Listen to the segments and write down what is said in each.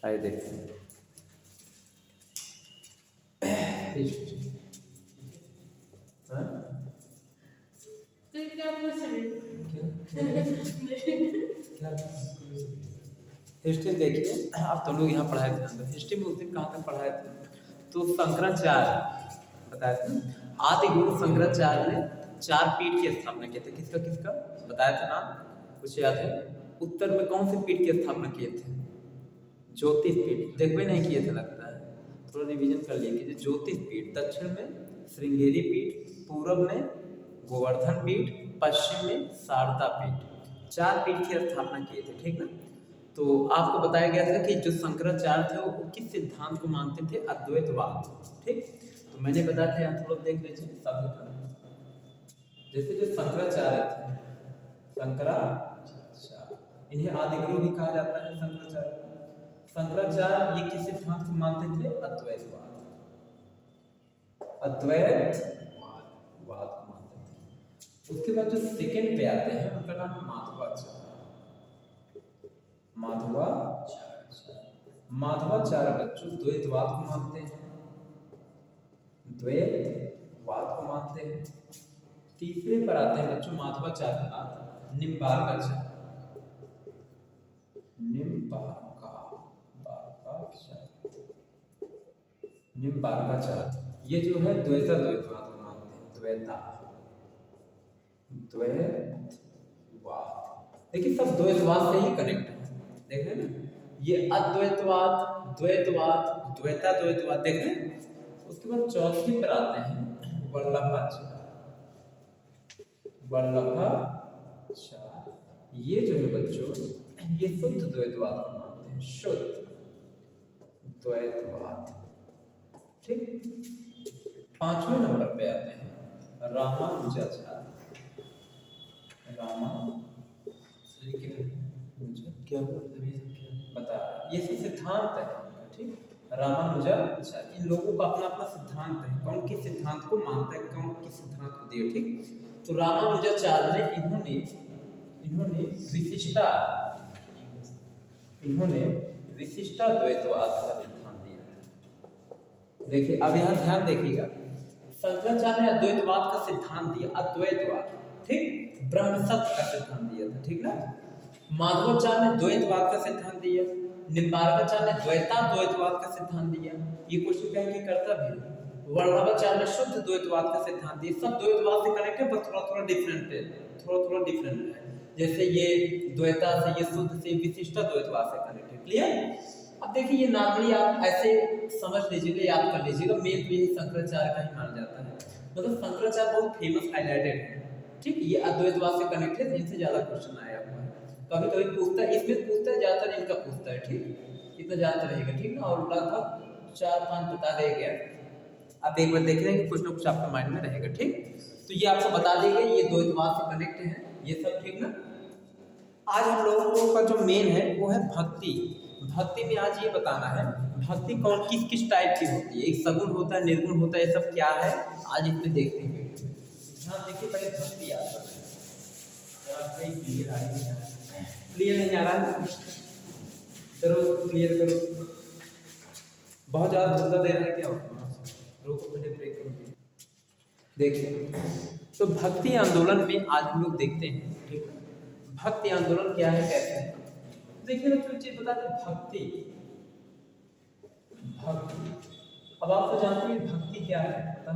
आइए देखते हैं। हाँ? क्या हिस्ट्री देखिए, आप तो लोग यहाँ पढ़ाए थे, हिस्ट्री में उस दिन कहाँ तक पढ़ाए थे, तो शंकराचार्य बताया था। आदि गुरु शंकराचार्य ने 4 पीठ की स्थापना की थी। किसका किसका बताया था नाम, कुछ याद है? उत्तर में कौन से पीठ की स्थापना किए थे? ज्योतिष पीठ। देखो नहीं किए थे लगता है, थोड़ा रिवीजन कर लिए कि ज्योतिष पीठ। दक्षिण में श्रृंगेरी पीठ, पूर्व में गोवर्धन पीठ, पश्चिम में शारदा पीठ। 4 पीठ की स्थापना किए थे, ठीक ना। तो आपको बताया गया था कि जो शंकराचार्य थे वो किस सिद्धांत को मानते थे? अद्वैतवाद। ठीक, तो मैंने बताया था, यहाँ थोड़ा देख लीजिए सब। जैसे जो शंकराचार्य थे, शंकराचार्य, इन्हें आदिगुरु भी कहा जाता है। शंकराचार्य ये किस सिद्धांत को मानते थे? अद्वैतवाद। अद्वैतवाद को मानते थे। उसके बाद जो सेकंड पे आते हैं उनका नाम माधवाचार्य। माधवाचार्य बच्चों द्वैतवाद को मानते हैं। द्वैतवाद को मानते हैं। तीसरे पर आते हैं बच्चों माधवाचार्य का निम्बार्काचार्य। निम्बार्काचार्य ये जो है द्वैतवाद को मानते हैं। द्वैतवाद देखिए, सब द्वैतवाद से ही कनेक्ट है। देख रहे हैं ना, ये अद्वैतवाद, द्वैतवाद, द्वैतवाद देख रहे हैं। उसके बाद चौथे पर आते हैं वल्लभाचार्य। ये जो है बच्चों, ये शुद्ध द्वैतवाद को मानते हैं। शुद्ध द्वैतवाद, ठीक। 5वें नंबर पे आते हैं रामानुजाचार्य। क्या बता, ये सिद्धांत है, ठीक। रामानुजाचार्य, इन लोगों का अपना अपना सिद्धांत है, कौन किस सिद्धांत को मानता है, कौन किस सिद्धांत को दिया, ठीक। तो रामानुजाचार्य ने इन्होंने विशिष्टा द्वैतवाद का सिद्धांत दिया। देखिए अब यहाँ ध्यान देखिएगा, शंकराचार्य ने अद्वैतवाद का सिद्धांत दिया, अद्वैतवाद, ठीक। ब्रह्म सत्य का सिद्धांत दिया था, ठीक ना। माधवाचार्य ने द्वैतवाद का सिद्धांत दिया। निम्बार्काचार्य ने द्वैतवाद का सिद्धांत दिया। ये क्वेश्चन कहेंगे करता भी। वल्लभाचार्य ने शुद्ध द्वैतवाद का सिद्धांत दिया। सब द्वैतवाद से कनेक्ट है, पर थोड़ा डिफरेंट है। जैसे ये द्वैता से, ये शुद्ध से, विशिष्टा द्वैतवाद से कनेक्ट है। क्लियर। अब देखिए, ये नाम आप ऐसे समझ लीजिएगा, याद कर लीजिएगा। मेन तो ये शंकराचार्य का ही माना जाता है, मतलब शंकराचार्य बहुत फेमस हाईलाइटेड है, ठीक। ये अद्वैतवाद से कनेक्ट है, इनसे ज्यादा क्वेश्चन आया हुआ है। कभी पूछता है, इसमें पूछता है, ज्यादातर इनका पूछता है, ठीक। इतना जानते रहेगा, ठीक ना। और लगभग 4-5 बता देगा। आप एक बार देख रहे हैं कि कुछ ना कुछ आपके माइंड में रहेगा, ठीक। तो ये आपको बता देंगे, ये द्वैतवाद से कनेक्ट है, ये सब, ठीक ना। आज हम लोगों का जो मेन है वो है भक्ति। भक्ति में आज ये बताना है भक्ति कौन किस टाइप की होती है। एक सगुण होता है, निर्गुण होता है, ये सब क्या है आज इसमें देखते हैं। हाँ देखिए, पहले भक्ति आता है। क्लियर नहीं आ रहा है? चलो क्लियर करो। बहुत ज्यादा धुंधला दे रहा है क्या? रोको, पहले ब्रेक करो। देखिए, तो भक्ति आंदोलन में आज हम लोग देखते हैं, ठीक है। भक्ति आंदोलन क्या है, कैसे है, देखिए ना। कुछ चीज बता दें, भक्ति अब आप तो जानते हैं भक्ति क्या है, पता?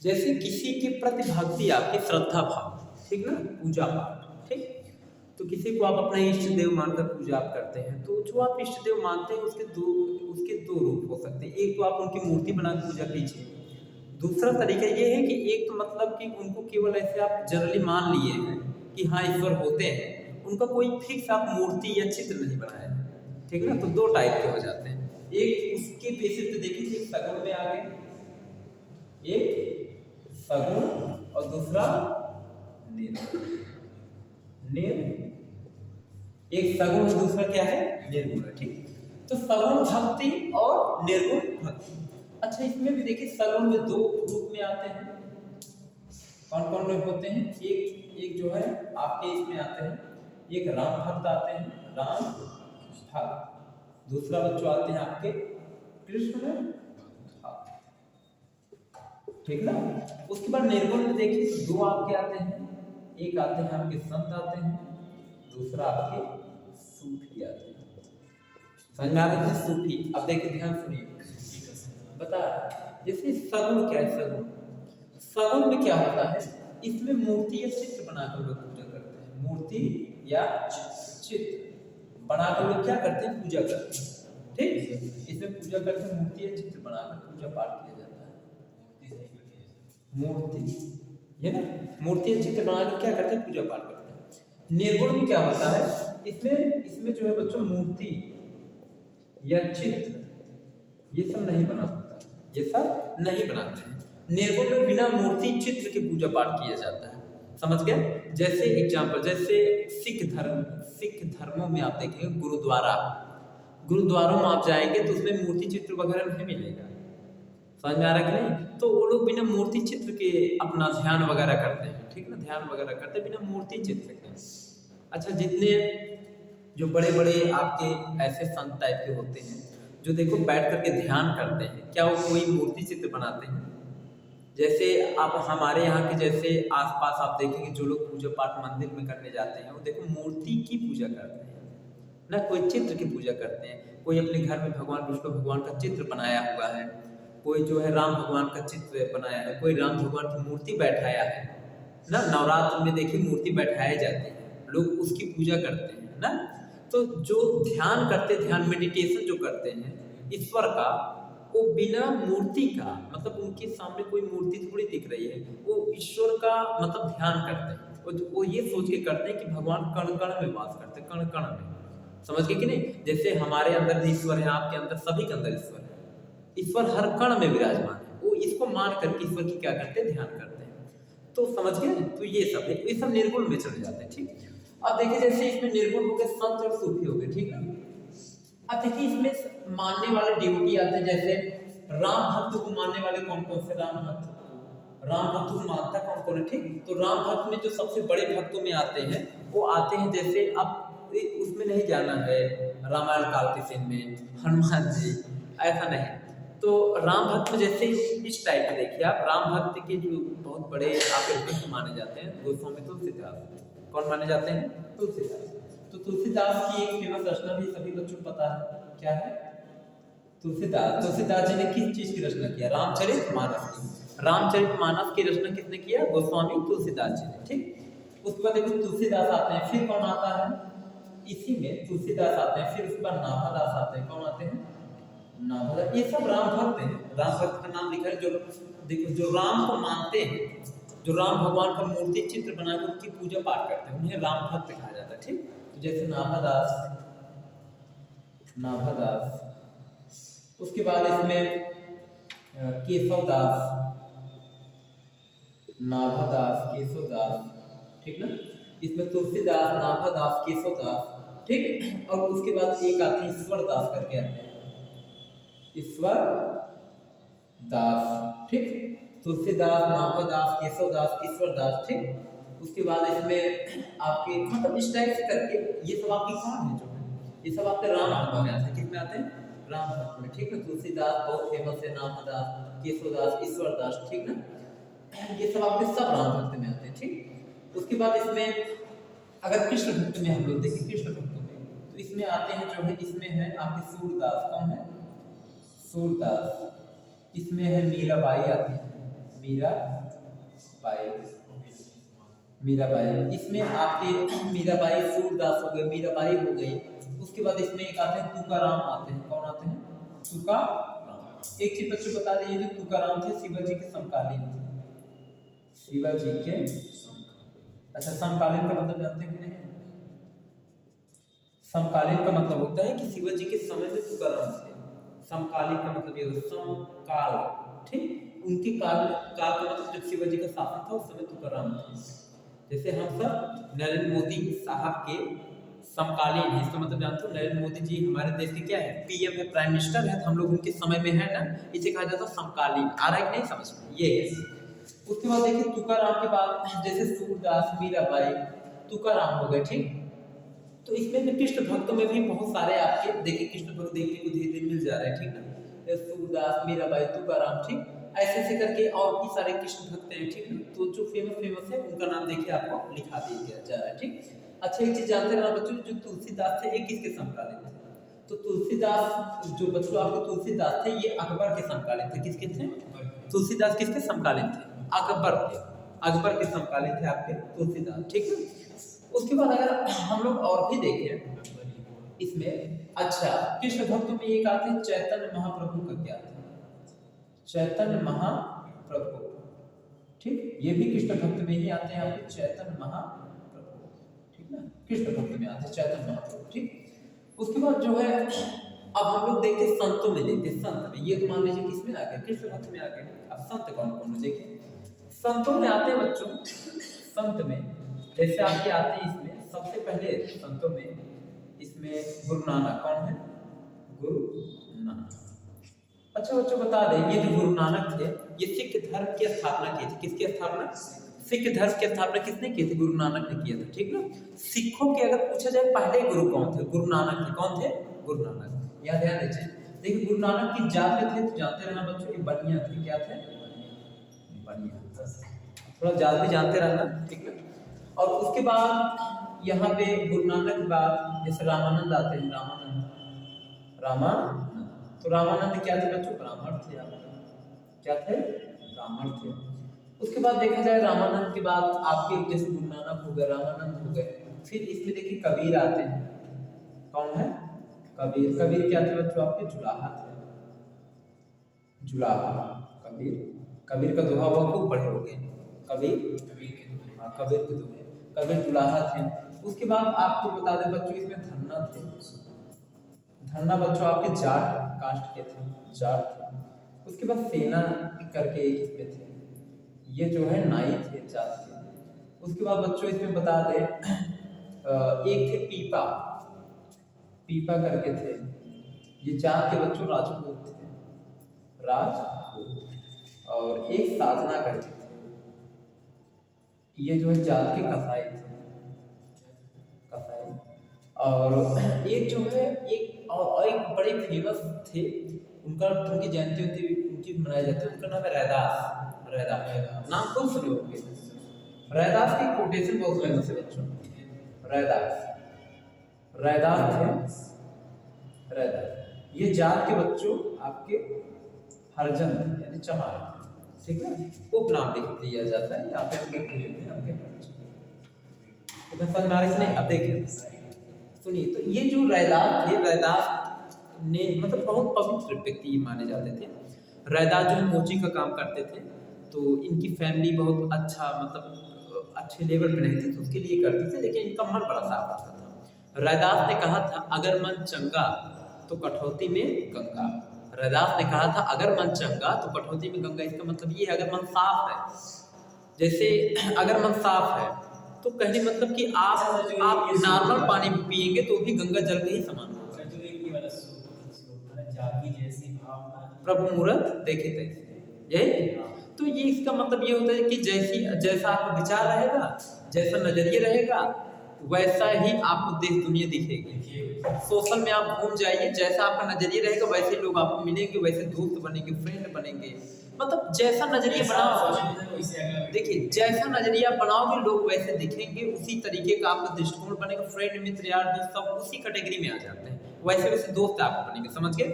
जैसे किसी के प्रति भक्ति, आपकी श्रद्धा भाव, ठीक ना, पूजा पाठ, ठीक। तो किसी को आप अपना इष्ट देव मानकर पूजा आप करते हैं, तो जो आप इष्ट देव मानते हैं उसके दो रूप हो सकते हैं। एक तो आप उनकी मूर्ति बनाकर पूजा कीजिए। दूसरा तरीका ये है कि एक तो मतलब कि उनको केवल ऐसे आप जनरली मान लिए हैं कि हाँ ईश्वर होते हैं, उनका कोई फिक्स आप मूर्ति या चित्र नहीं बनाया है, ठीक ना। तो 2 टाइप के हो जाते हैं। एक उसके बेसिस पे देखिए, एक सगुण में आ गए, एक सगुण, और दूसरा निर्गुण। एक सगुण है, दूसरा क्या है, निर्गुण है, ठीक। तो सगुण भक्ति और निर्गुण भक्ति। अच्छा, इसमें भी देखिए सगुण में 2 रूप में आते हैं। कौन कौन लोग होते हैं? एक जो है आपके इसमें आते हैं, एक राम भक्त आते हैं, राम भक्त, दूसरा बच्चों आते हैं आपके कृष्ण, ठीक ना। उसके बाद निर्गुण में देखिए तो दो आपके आते हैं, एक आते हैं आपके संत आते हैं, दूसरा आपके सूफी आते हैं। समझ में आ रही है सूफी। अब देखिए ध्यान सुनिए, बता जैसे सगुण क्या है, सगुण, सगुण में क्या होता है, इसमें मूर्ति या चित्र बनाकर लोग पूजा करते हैं, मूर्ति या चित्र बनाकर लोग क्या करते हैं, पूजा करते हैं, ठीक। इसमें पूजा करते हैं, मूर्ति या चित्र बनाकर पूजा पाठ किया जाता है। मूर्ति ये ना, मूर्ति या चित्र बनाकर क्या करते हैं, पूजा पाठ करते हैं। निर्गुण में क्या होता है, इसमें जो है बच्चों मूर्ति या चित्र ये सब नहीं बना होता, ये सब नहीं बनाते हैं। निर्गुण में बिना मूर्ति चित्र के पूजा पाठ किया जाता है, समझ गए। जैसे एग्जाम्पल, जैसे सिख धर्मों में आप देखेंगे गुरुद्वारों में आप जाएंगे तो उसमें मूर्ति चित्र वगैरह नहीं मिलेगा, समझ में आ रहा है कि नहीं। तो वो लोग बिना मूर्ति चित्र के अपना ध्यान वगैरह करते हैं, ठीक ना, ध्यान वगैरह करते हैं बिना मूर्ति चित्र के। अच्छा, जितने जो बड़े बड़े आपके ऐसे संत टाइप के होते हैं जो देखो बैठ करके ध्यान करते हैं, क्या वो कोई मूर्ति चित्र बनाते हैं? जैसे आप हमारे यहाँ के जैसे आसपास आप देखेंगे जो लोग पूजा पाठ मंदिर में करने जाते हैं वो देखो मूर्ति की पूजा करते हैं ना, कोई चित्र की पूजा करते हैं। कोई अपने घर में भगवान विष्णु भगवान का चित्र बनाया हुआ है, कोई जो है राम भगवान का चित्र बनाया है, कोई राम भगवान की मूर्ति बैठाया है ना। नवरात्र में देखिए मूर्ति बैठाई जाती है, लोग उसकी पूजा करते हैं ना। तो जो ध्यान करते, ध्यान मेडिटेशन जो करते हैं ईश्वर का, वो बिना मूर्ति का, मतलब उनके सामने कोई मूर्ति थोड़ी दिख रही है, वो ईश्वर का मतलब ध्यान करते हैं। वो ये सोच के करते हैं कि भगवान कण कण में वास करते हैं, कण कण में, समझ गए कि नहीं। जैसे हमारे अंदर ईश्वर है, आपके अंदर, सभी के अंदर ईश्वर है, ईश्वर हर कण में विराजमान है। वो इसको मान करके ईश्वर की क्या करते हैं, ध्यान करते हैं। तो समझ गए, तो ये सब है, ये सब निर्गुण में चले जाते हैं, ठीक। अब देखिए जैसे इसमें निर्गुण हो गए, संत और सूफी हो गए, ठीक है। अब देखिए इसमें मानने वाले डिवोटी आते हैं, जैसे राम भक्त को मानने वाले कौन कौन से, राम भक्त को मानता कौन कौन है, ठीक। तो राम भक्त में जो सबसे बड़े भक्तों में आते हैं वो आते हैं, जैसे अब उसमें नहीं जाना है रामायण काल के सीन में हनुमान जी, ऐसा नहीं। तो राम भक्त में जैसे इस टाइप के देखिए आप, राम भक्त के जो बहुत बड़े आपके भक्त माने जाते हैं गोस्वामी तुलसीदास। कौन माने जाते हैं, तुलसीदास। तो तुलसीदास की एक फेमस रचना भी सभी बच्चों को पता है, क्या है, तुलसीदास जी ने किस चीज की रचना किया, रामचरितमानस की। रामचरितमानस की रचना किसने किया, गोस्वामी तुलसीदास जी ने, ठीक। उसके बाद देखो तुलसीदास आते हैं, फिर कौन आता है, इसी में तुलसीदास आते हैं, फिर उसके बाद नाभादास आते हैं। कौन आते हैं, नाभादास। ये सब राम भक्त हैं, राम भक्त का नाम लिखा है। जो देखो जो राम को मानते हैं, जो राम भगवान का मूर्ति चित्र बनाकर उनकी पूजा पाठ करते हैं, उन्हें राम भक्त कहा जाता है, ठीक। तो जैसे नाभादास, उसके बाद इसमें केशवदास, नाभादास, केशवदास, ठीक ना। इसमें तुलसीदास, नाभादास, केशवदास, ठीक। और उसके बाद एक आते हैं ईश्वरदास करके आते हैं, ईश्वर दास, ठीक। तुलसीदास, नाभादास, केशवदास, ईश्वरदास, ठीक। उसके बाद इसमें आपके मतलब इस टाइप से करके ये सब आपकी कौन है, जो है ये सब आपके राम भक्त में आते हैं, किसमें आते हैं, राम भक्त में, ठीक है। तुलसीदास बहुत फेमस है, नाभादास, केशवदास, ईश्वरदास, ठीक ना। ये सब आपके सब राम भक्त में आते हैं, ठीक। उसके बाद इसमें अगर कृष्ण भक्त में हम लोग देखें, कृष्ण भक्त में तो इसमें आते हैं जो है, इसमें है आपके सूरदास। कौन है, सूरदास। इसमें है मीराबाई आती है, मीराबाई। इसमें आपके मीराबाई, सूरदास हो गए, मीराबाई हो गई। उसके बाद इसमें एक आते हैं तुकाराम आते हैं। कौन आते हैं, तुकाराम। एक चीज बच्चों बता दीजिए, जो तुकाराम थे शिवाजी के समकालीन थे, शिवाजी के, अच्छा समकालीन का मतलब जानते हैं कि नहीं, समकालीन का मतलब होता है कि शिवाजी के समय में तुकाराम थे। समकालीन का मतलब ये समकाल, ठीक। उनके काल का मतलब जब शिवाजी का शासन था उस समय तुकाराम थे। जैसे हम सब नरेंद्र मोदी साहब के समकालीन है, इसका मतलब जानते हो, नरेंद्र मोदी जी हमारे देश के क्या है, पीएम है, प्राइम मिनिस्टर है, तो हम लोग उनके समय में है ना, इसे कहा जाता है समकालीन। आ रहा है कि नहीं समझ में, ये है। उसके बाद देखिए तुकाराम के बाद जैसे सूरदास, मीराबाई, तुकाराम हो गए, ठीक। तो इसमें भी कृष्ण भक्तों में भी बहुत सारे आपके देखिए कृष्ण भक्त देखने को धीरे धीरे मिल जा रहे हैं, ठीक ना। सूरदास, मीराबाई, तुकाराम, ठीक ऐसे ऐसे करके और भी सारे कृष्ण भक्त हैं, ठीक ना। तो जो फेमस है उनका नाम देखिए आपको लिखा दिया जा रहा है, ठीक। अच्छा एक चीज जानते रहना बच्चों, जो तुलसीदास थे ये किसके समकालीन थे? तो तुलसीदास जो बच्चों आपके तुलसीदास थे ये अकबर के समकालीन थे। किसके थे? तुलसीदास किसके समकालीन थे? अकबर के। अकबर के समकालीन थे आपके तुलसीदास, ठीक है। उसके बाद अगर हम लोग और भी देखें इसमें, अच्छा कृष्ण भक्तों में एक आते हैं चैतन्य महाप्रभु का क्या था? चैतन्य महाप्रभु, ठीक ये भी कृष्ण भक्त में ही आते हैं आपके चैतन्य महाप्रभु, ठीक ना। कृष्ण भक्त में आते हैं चैतन्य महाप्रभु, ठीक। उसके बाद जो है अब हम लोग देखते हैं संतों में, देखते हैं संत में, ये तो मान लीजिए किसमें आ गए? कृष्ण भक्त में आ गए। अब संत कौन कौन देखिए, संतों में आते हैं बच्चों, संत में जैसे आपके आते हैं इसमें सबसे पहले संतों में इसमें गुरु नानक। कौन है? गुरु नानक। अच्छा बच्चों बता दें ये जो गुरु नानक थे ये सिख धर्म की स्थापना की थी। किसकी स्थापना? सिख धर्म की स्थापना किसने की थी? गुरु नानक ने किया था, ठीक ना। सिखों के अगर पूछा जाए पहले गुरु कौन थे? गुरु नानक थे। कौन थे? गुरु नानक। यह ध्यान दीजिए। देखिए गुरु नानक की जात थे तो जानते रहना बच्चों, ये बनिया थे। क्या थे? बनिया। थोड़ा जात भी जानते रहना, ठीक है। और उसके बाद यहाँ पे गुरु नानक के बाद जैसे रामानंद आते हैं, रामानंद तो रामानंद क्या थे बच्चों? ब्राह्मण थे। आप क्या थे? ब्राह्मण थे। उसके बाद देखा जाए रामानंद के बाद आपके जैसे गुरु नानक हो गए, रामानंद हो गए, फिर इसमें देखिए कबीर आते हैं। कौन है? कबीर। कबीर क्या थे बच्चों? आपके जुलाहा थे। जुलाहा कबीर। कबीर का दोहा हुआ खूब पढ़े हो गए। कबीर कबीर के दोहे। कबीर जुलाहा थे। उसके बाद आपको बता दें बच्चों इसमें धन्ना थे। धन्ना बच्चों आपके जाट कास्ट के थे, जाट थे। उसके बाद सेना करके एक इसमें थे, ये जो है नाई थे, जात के। उसके बाद बच्चों इसमें बता दें एक थे पीपा, पीपा करके थे, ये जात के बच्चों राजपूत थे, राजपूत। और एक साधना करके थे, ये जो है जात के कसाई थे, कसाई। और एक जो है एक बड़े फेमस थे, उनकी जयंती उनकी मनाई जाती है, उनका नाम है रैदास। रैदास नाम खूब सुने होंगे। रैदास की कोटेशन बहुत फेमस है बच्चों। रैदास थे, रैदास। ये जात के बच्चों आपके हरजन यानी चमार, ठीक है, उपनाम लिख दिया जाता है। यहाँ पे हम लिख देते हैं आपके नहीं। अब देखिए सुनिए, तो ये जो रैदास थे, रैदास ने मतलब बहुत पवित्र व्यक्ति माने जाते थे। रैदास जो मोची का काम करते थे, तो इनकी फैमिली बहुत अच्छा मतलब अच्छे लेवल पे नहीं थी, तो उसके लिए करते थे, लेकिन इनका मन बड़ा साफ रहता था। रैदास ने कहा था अगर मन चंगा तो कठौती में गंगा। रैदास ने कहा था अगर मन चंगा तो कठौती में गंगा। इसका मतलब ये है अगर मन साफ है, जैसे अगर मन साफ है तो कहने मतलब कि आप नॉर्मल पानी पिएंगे तो भी गंगा जल के ही समान होगा। प्रभु मूरत देखे तैसे, यही। तो ये इसका मतलब ये होता है कि जैसा आपका विचार रहेगा, जैसा नजरिया रहेगा, वैसा ही आपको देश दुनिया दिखेगी। सोशल में आप घूम जाइए, जैसा आपका नजरिया रहेगा वैसे लोग आपको मिलेंगे, वैसे दोस्त बनेंगे, फ्रेंड बनेंगे। मतलब जैसा नजरिया बनाओ, देखिए जैसा नजरिया बनाओगे लोग वैसे दिखेंगे, उसी तरीके का आपका दृष्टिकोण बनेगा। फ्रेंड, मित्र, यार दोस्त सब उसी कैटेगरी में आ जाते हैं, वैसे वैसे दोस्त आपको बनेंगे, समझ गए।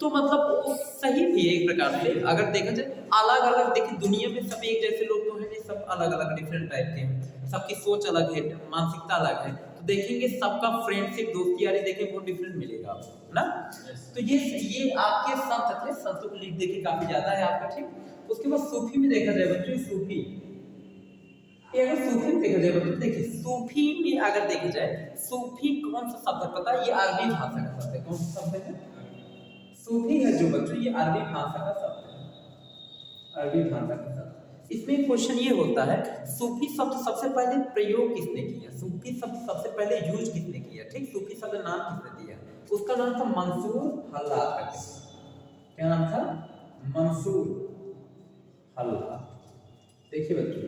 तो मतलब वो सही भी है एक प्रकार से अगर देखा जाए। अलग अलग देखिए दुनिया में सब एक जैसे लोग तो है नहीं, सब अलग अलग डिफरेंट टाइप के हैं, सबकी सोच अलग है, मानसिकता अलग है। तो देखेंगे सबका फ्रेंडशिप दोस्ती यारी देखें बहुत डिफरेंट मिलेगा आपको, है ना। तो ये आपके संत थे, संतों को लिख देखिए काफी ज्यादा है आपका, ठीक। उसके बाद सूफी में देखा जाए बच्चों, सूफी अगर सूफी में देखा जाए बच्चों, देखिए सूफी में अगर देखा जाए, सूफी कौन सा शब्द है पता है? ये अरबी भाषा का शब्द है। कौन सा शब्द है? सूफी है जो बच्चों, ये अरबी भाषा का शब्द है, अरबी भाषा का शब्द। इसमें क्वेश्चन ये होता है सूफी शब्द सबसे पहले प्रयोग किसने किया? सूफी शब्द सबसे पहले यूज किसने किया? ठीक, सूफी शब्द नाम किसने दिया? उसका नाम था मंसूर हल्लाद का। क्या नाम था? मंसूर हल्लाद। देखिए बच्चों,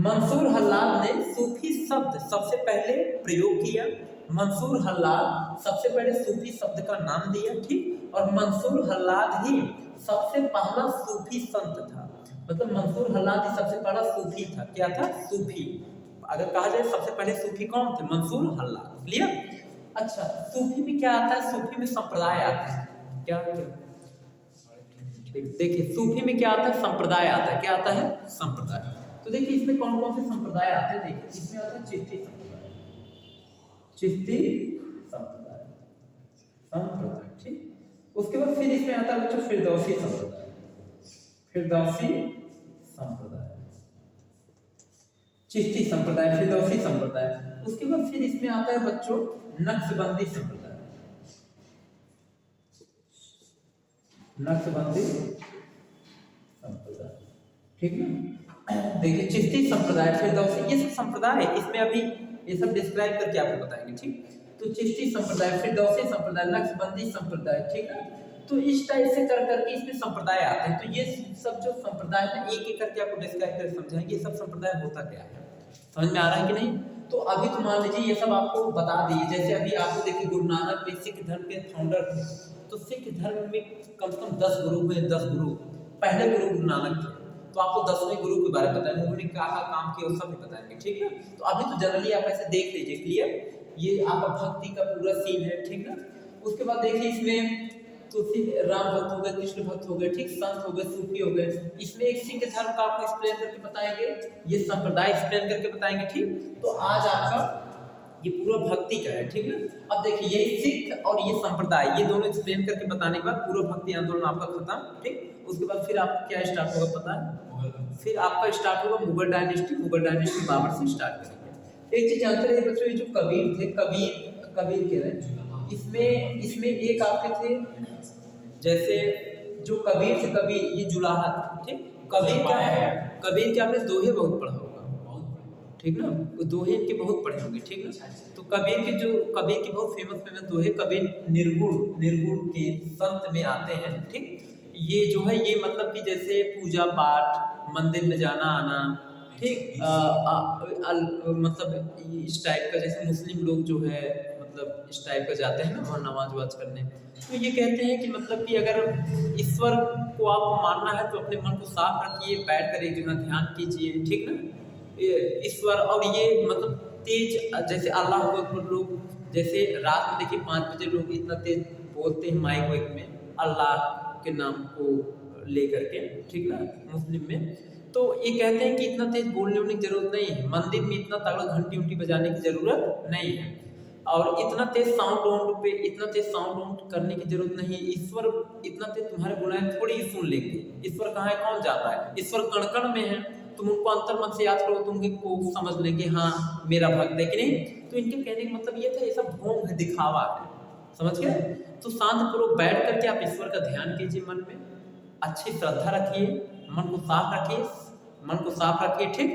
मंसूर हल्लाद ने सूफी शब्द सबसे पहले प्रयोग किया मंसूर हल्लाद सबसे पहले सूफी शब्द का नाम दिया, ठीक। और मंसूर हल्लाद ही सबसे पहला सूफी संत था, मतलब मंसूर हल्लाद ही सबसे पहला सूफी था। क्या था? सूफी। अगर कहा जाए सबसे पहले सूफी कौन थे? मंसूर हल्लाद। क्लियर? अच्छा, सूफी में क्या आता है? सूफी में संप्रदाय आता है। क्या देखिए, सूफी में क्या आता है? संप्रदाय आता है। क्या आता है? संप्रदाय। तो देखिए इसमें कौन कौन से संप्रदाय आते हैं। देखिए इसमें आता है चिश्ती संप्रदाय, चिश्ती संप्रदाय, संप्रदाय, ठीक। उसके बाद फिर इसमें आता है बच्चों फिरदौसी संप्रदाय, फिरदौसी संप्रदाय, चिश्ती संप्रदाय, फिरदौसी संप्रदाय। उसके बाद फिर इसमें आता है बच्चों नक्शबंदी संप्रदाय, नक्शबंदी संप्रदाय, ठीक ना। देखिए चिश्ती संप्रदाय, फिरदौसी, ये सब संप्रदाय है। इसमें अभी ये सब डिस्क्राइब करके आपको बताएंगे, ठीक। तो चिश्ती संप्रदाय, फिरदौसी संप्रदाय, नक्शबंदी संप्रदाय, ठीक है। तो इस टाइप से कर करके इसमें संप्रदाय आते हैं। तो ये सब जो संप्रदाय है एक एक करके आपको डिस्क्राइब करके समझाएंगे ये सब संप्रदाय होता क्या है। समझ में आ रहा है कि नहीं? तो अभी तो मान लीजिए ये सब आपको बता दिए। जैसे अभी आपको देखिए गुरु नानक भी सिख धर्म के फाउंडर थे, तो सिख धर्म में कम से कम 10 गुरु हुए। 10 गुरु, पहले गुरु नानक थे, तो आपको 10वें गुरु के बारे में बताएंगे, उन्होंने क्या क्या काम किया वो सब भी बताएंगे, ठीक है। तो अभी तो जनरली आप ऐसे देख लीजिए, क्लियर। ये आपका भक्ति का पूरा सीन है, ठीक है। उसके बाद देखिए इसमें तो राम भक्त हो गए, कृष्ण भक्त हो गए, ठीक, संत हो गए, सूफी हो गए। इसमें एक सिख धर्म का आपको एक्सप्लेन करके बताएंगे, ये संप्रदाय एक्सप्लेन करके बताएंगे, ठीक। तो आज आपका ये पूरा भक्ति का है, ठीक ना। अब देखिए ये सिख और ये संप्रदाय, ये दोनों एक्सप्लेन करके बताने के बाद पूरा भक्ति आंदोलन आपका खत्म, ठीक। उसके बाद फिर आपको क्या स्टार्ट होगा पता है? फिर आपका स्टार्ट होगा मुगल डायनेस्टी। मुगल डायनेस्टी बाबर से स्टार्ट करेंगे। एक चीज जानते रहिए बच्चों, ये जो कबीर थे, कबीर कह रहे हैं, इसमें एक आपके थे जैसे जो कबीर थे, कबीर ये जुलाहा, ठीक। कबीर क्या है? कबीर के आपने दोहे बहुत पढ़ा होगा, ठीक ना। वो दोहे इनके बहुत पढ़े होंगे, ठीक ना। तो कबीर की बहुत फेमस दोहे कबीर निर्गुण के संत में आते हैं, ठीक। ये जो है ये मतलब कि जैसे पूजा पाठ, मंदिर में जाना आना, ठीक। मतलब इस टाइप का, जैसे मुस्लिम लोग जो है मतलब इस टाइप का जाते हैं ना वहाँ नमाज वाज करने। तो ये कहते हैं कि मतलब कि अगर ईश्वर को आपको मानना है तो अपने मन को साफ रखिए, बैठ कर एक जगह ध्यान कीजिए, ठीक ना। ईश्वर और ये मतलब तेज, जैसे अल्लाह अकबर लोग जैसे रात में देखिए 5 बजे लोग इतना तेज बोलते हैं माइक वाइक में अल्लाह के नाम को लेकर के, ठीक ना, मुस्लिम में। तो ये कहते हैं कि इतना तेज बोलने की जरूरत नहीं है, मंदिर में इतना तगड़ा घंटी उंटी बजाने की जरूरत नहीं है, और इतना तेज साउंड करने की जरूरत नहीं है। ईश्वर इतना तेज तुम्हारे बुलाए थोड़ी ही सुन लेंगे। ईश्वर कहाँ है कौन जाता है? ईश्वर कण कण में है। तुम उनको अंतर मन से याद करो, तुम उनको समझ लेंगे, हाँ मेरा भक्त है कि नहीं। तो इनके कहने का मतलब ये था ये सब ढोंग है, दिखावा है, समझ गए। तो शांत पूर्वक बैठ करके आप ईश्वर का ध्यान कीजिए, मन में अच्छी श्रद्धा रखिए, मन को साफ रखिए, ठीक।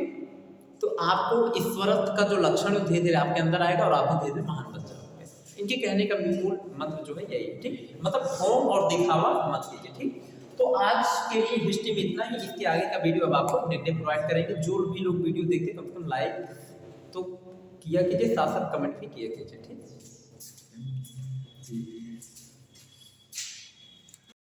तो आपको ईश्वरत्व का जो लक्षण धीरे धीरे आपके अंदर आएगा और आप धीरे धीरे महान बन जाओगे। इनके कहने का मूल मंत्र जो है यही है, ठीक। मतलब ढोंग और दिखावा मत कीजिए, ठीक। तो आज के लिए हिस्ट्री में इतना ही। इसके आगे का वीडियो अब आपको नेट पे प्रोवाइड करेंगे। जो भी लोग वीडियो देखते कम से कम लाइक तो किया कीजिए, साथ साथ कमेंट भी किया कीजिए, ठीक।